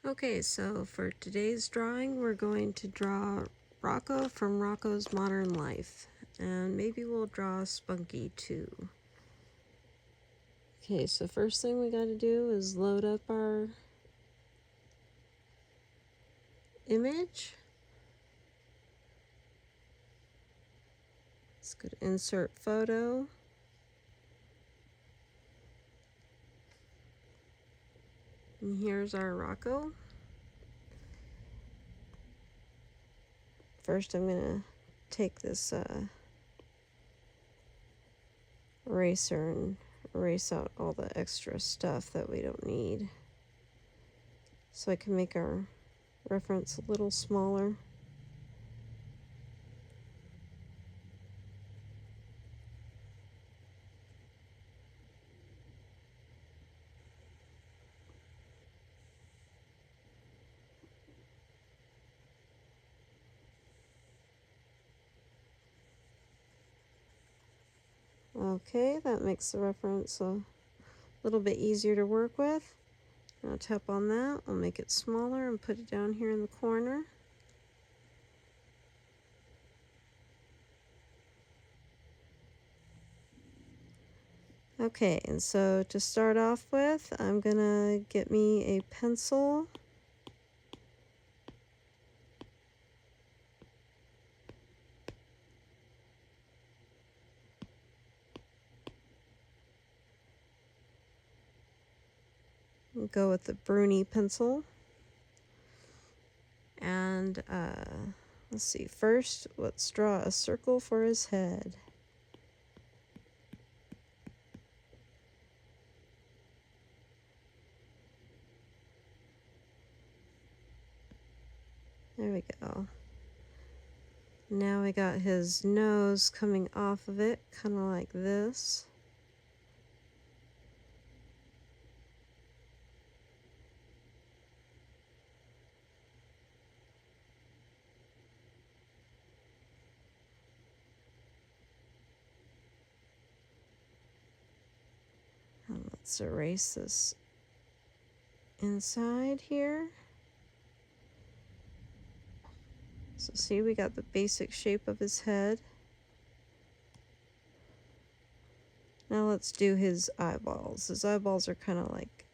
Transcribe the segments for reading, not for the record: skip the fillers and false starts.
Okay, so for today's drawing, we're going to draw Rocko from Rocko's Modern Life. And maybe we'll draw Spunky too. Okay, so first thing we gotta do is load up our image. Let's go to Insert Photo. And here's our Rocko. First I'm gonna take this eraser and erase out all the extra stuff that we don't need, so I can make our reference a little smaller. Okay, that makes the reference a little bit easier to work with. Now tap on that, I'll make it smaller and put it down here in the corner. Okay, and so to start off with, I'm gonna get me a pencil. I'll go with the Bruni pencil. And let's see, first let's draw a circle for his head. There we go. Now we got his nose coming off of it, kind of like this. And let's erase this inside here. So see, we got the basic shape of his head. Now let's do his eyeballs. His eyeballs are kind of like,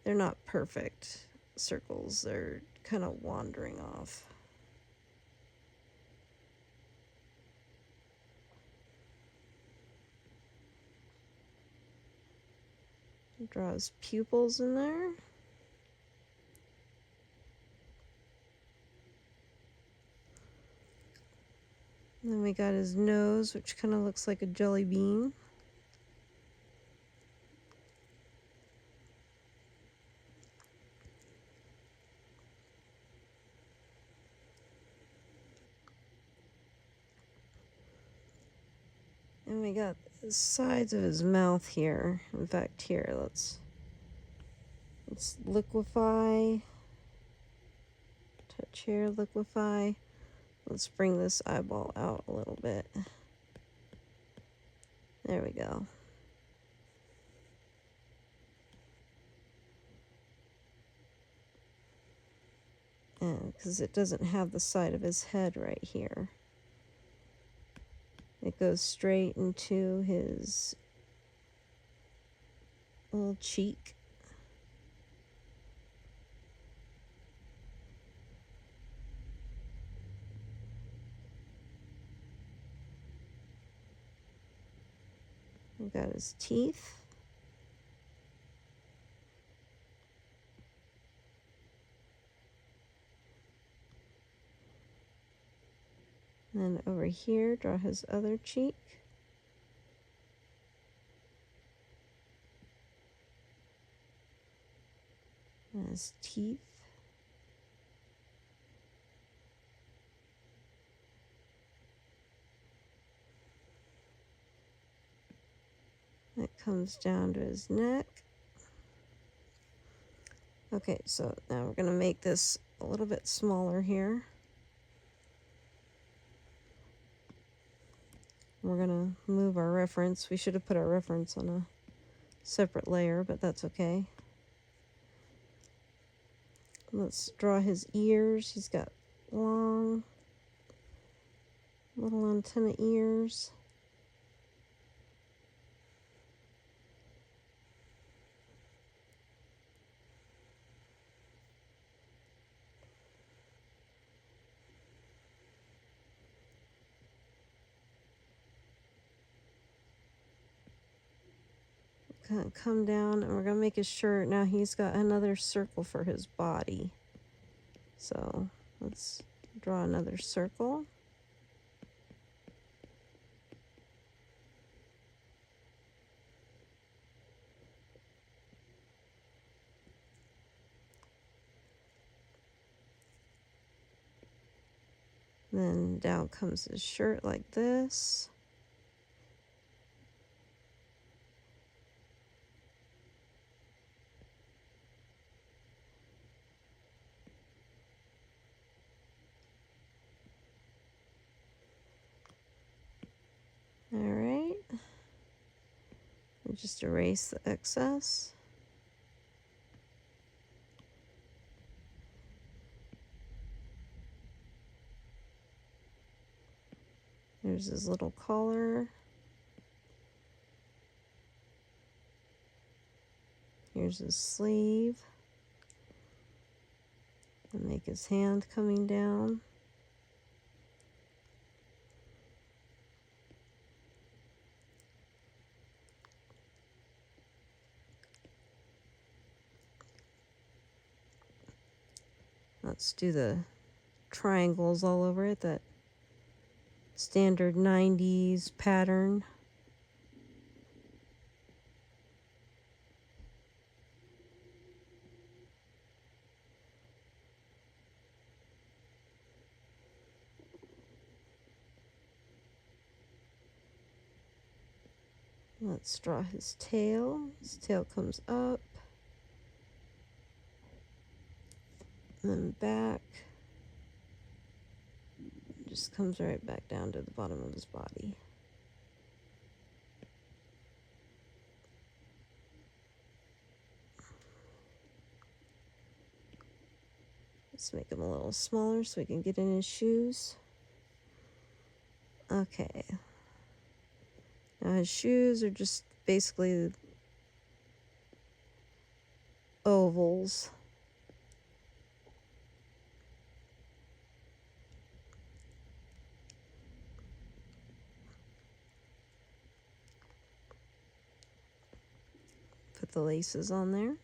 they're not perfect circles. They're kind of wandering off. Draw his pupils in there. And then we got his nose, which kind of looks like a jelly bean. And we got the sides of his mouth here. In fact, here, let's liquefy. Touch here, liquefy. Let's bring this eyeball out a little bit. There we go. And because it doesn't have the side of his head right here, it goes straight into his little cheek. We got his teeth. And then over here, draw his other cheek. And his teeth. That comes down to his neck. Okay, so now we're going to make this a little bit smaller here. We're going to move our reference. We should have put our reference on a separate layer, but that's okay. Let's draw his ears. He's got long little antenna ears. Gonna come down and we're gonna make his shirt. Now he's got another circle for his body. So let's draw another circle. Then down comes his shirt like this. All right. And just erase the excess. There's his little collar. Here's his sleeve. And make his hand coming down. Let's do the triangles all over it, that standard 90s pattern. Let's draw his tail. His tail comes up, and then back. Just comes right back down to the bottom of his body. Let's make him a little smaller so we can get in his shoes. Okay. Now his shoes are just basically ovals. Put the laces on there.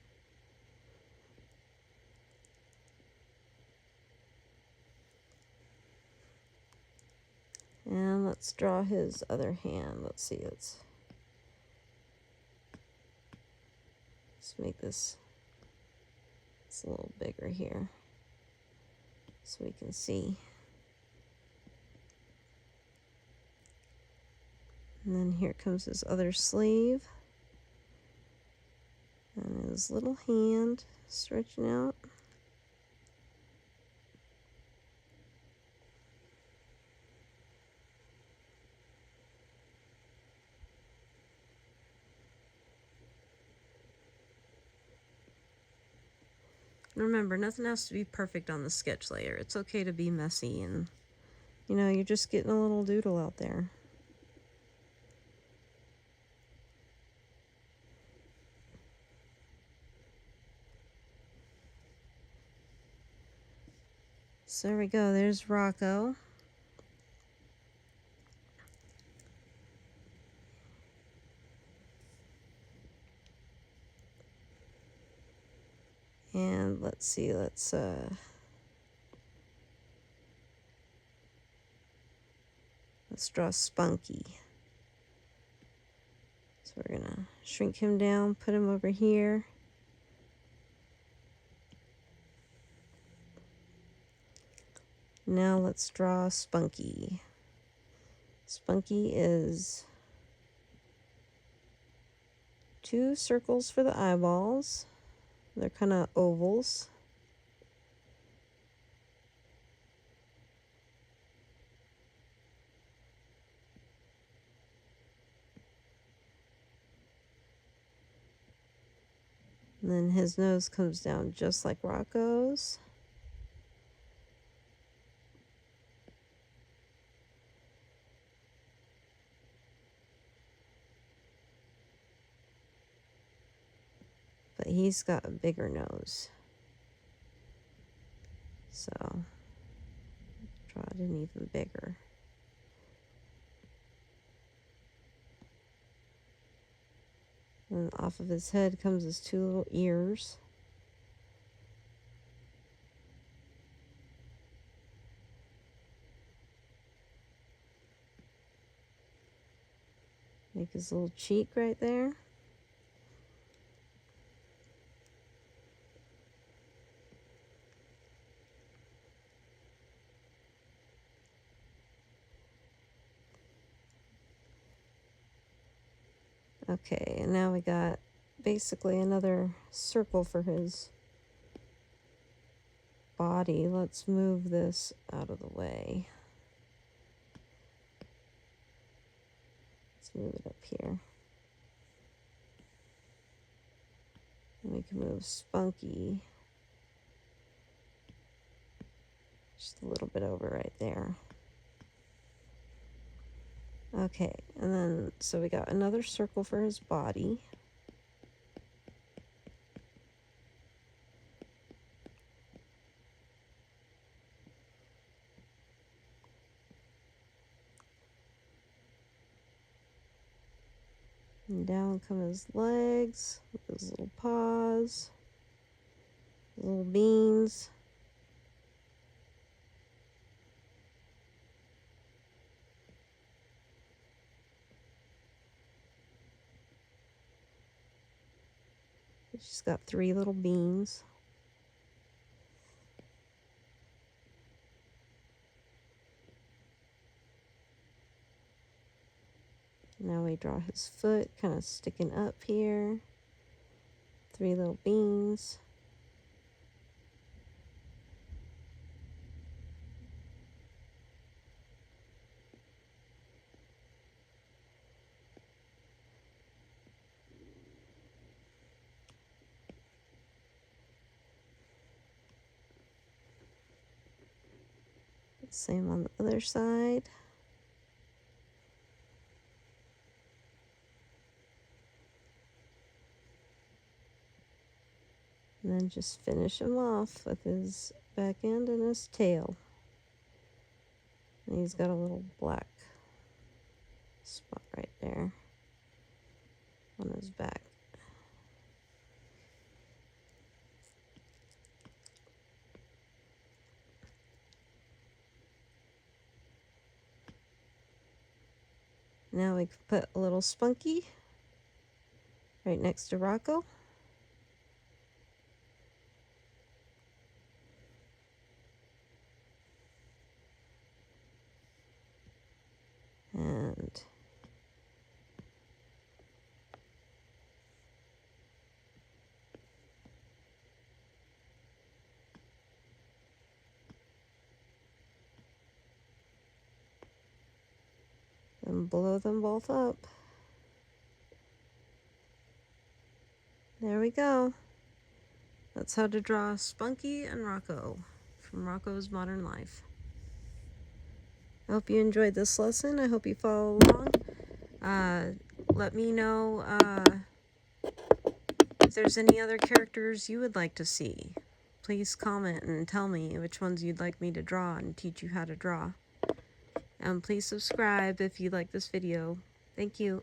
And let's draw his other hand. Let's see, let's make this a little bigger here so we can see. And then here comes his other sleeve. And his little hand stretching out. Remember, nothing has to be perfect on the sketch layer. It's okay to be messy and, you know, you're just getting a little doodle out there. So there we go. There's Rocko. And let's see, let's draw Spunky. So we're gonna shrink him down, put him over here. Now let's draw Spunky. Spunky is 2 circles for the eyeballs. They're kind of ovals. And then his nose comes down just like Rocko's. But he's got a bigger nose. So, draw it in even bigger. And off of his head comes his two little ears. Make his little cheek right there. Okay, and now we got basically another circle for his body. Let's move this out of the way. Let's move it up here. And we can move Spunky just a little bit over right there. Okay, and then, so we got another circle for his body. And down come his legs, with his little paws, little beans. She's got 3 little beans. Now we draw his foot kind of sticking up here. 3 little beans. Same on the other side. And then just finish him off with his back end and his tail. And he's got a little black spot right there on his back. Now we can put a little Spunky right next to Rocko. And blow them both up. There we go. That's how to draw Spunky and Rocko from Rocko's Modern Life. I hope you enjoyed this lesson. I hope you follow along. Let me know if there's any other characters you would like to see. Please comment and tell me which ones you'd like me to draw and teach you how to draw. And please subscribe if you like this video. Thank you.